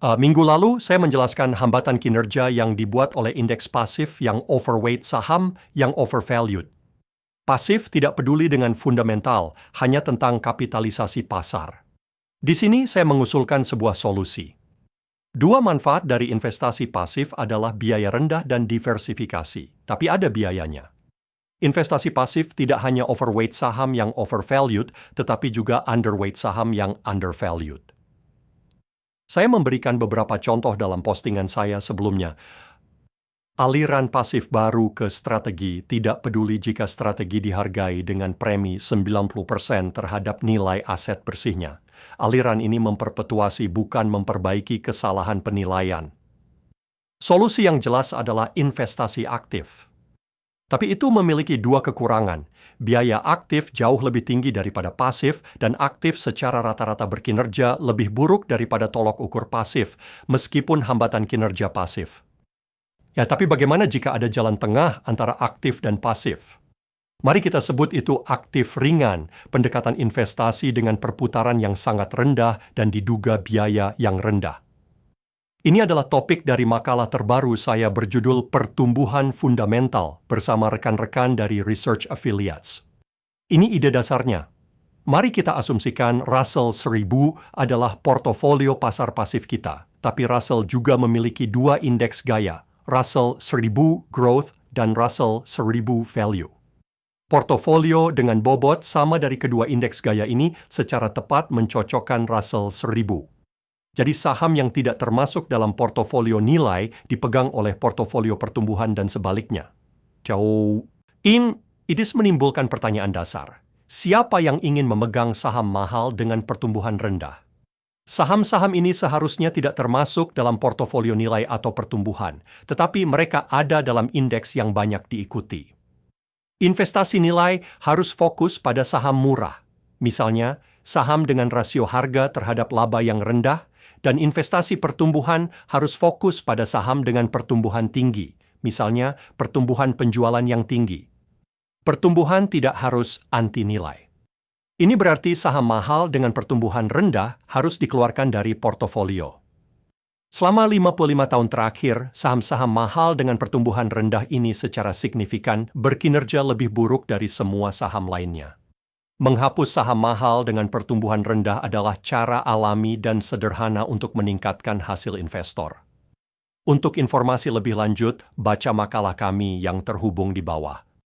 Minggu lalu, saya menjelaskan hambatan kinerja yang dibuat oleh indeks pasif yang overweight saham yang overvalued. Pasif tidak peduli dengan fundamental, hanya tentang kapitalisasi pasar. Di sini saya mengusulkan sebuah solusi. Dua manfaat dari investasi pasif adalah biaya rendah dan diversifikasi, tapi ada biayanya. Investasi pasif tidak hanya overweight saham yang overvalued, tetapi juga underweight saham yang undervalued. Saya memberikan beberapa contoh dalam postingan saya sebelumnya. Aliran pasif baru ke strategi tidak peduli jika strategi dihargai dengan premi 90% terhadap nilai aset bersihnya. Aliran ini memperpetuasi bukan memperbaiki kesalahan penilaian. Solusi yang jelas adalah investasi aktif. Tapi itu memiliki dua kekurangan. Biaya aktif jauh lebih tinggi daripada pasif, dan aktif secara rata-rata berkinerja lebih buruk daripada tolok ukur pasif, meskipun hambatan kinerja pasif. Ya, tapi bagaimana jika ada jalan tengah antara aktif dan pasif? Mari kita sebut itu aktif ringan, pendekatan investasi dengan perputaran yang sangat rendah dan diduga biaya yang rendah. Ini adalah topik dari makalah terbaru saya berjudul Pertumbuhan Fundamental bersama rekan-rekan dari Research Affiliates. Ini ide dasarnya. Mari kita asumsikan Russell 1000 adalah portofolio pasar pasif kita, tapi Russell juga memiliki dua indeks gaya, Russell 1000 Growth dan Russell 1000 Value. Portofolio dengan bobot sama dari kedua indeks gaya ini secara tepat mencocokkan Russell 1000. Jadi saham yang tidak termasuk dalam portofolio nilai dipegang oleh portofolio pertumbuhan dan sebaliknya. Ini menimbulkan pertanyaan dasar. Siapa yang ingin memegang saham mahal dengan pertumbuhan rendah? Saham-saham ini seharusnya tidak termasuk dalam portofolio nilai atau pertumbuhan, tetapi mereka ada dalam indeks yang banyak diikuti. Investasi nilai harus fokus pada saham murah. Misalnya, saham dengan rasio harga terhadap laba yang rendah, dan investasi pertumbuhan harus fokus pada saham dengan pertumbuhan tinggi, misalnya pertumbuhan penjualan yang tinggi. Pertumbuhan tidak harus anti nilai. Ini berarti saham mahal dengan pertumbuhan rendah harus dikeluarkan dari portofolio. Selama 55 tahun terakhir, saham-saham mahal dengan pertumbuhan rendah ini secara signifikan berkinerja lebih buruk dari semua saham lainnya. Menghapus saham mahal dengan pertumbuhan rendah adalah cara alami dan sederhana untuk meningkatkan hasil investor. Untuk informasi lebih lanjut, baca makalah kami yang terhubung di bawah.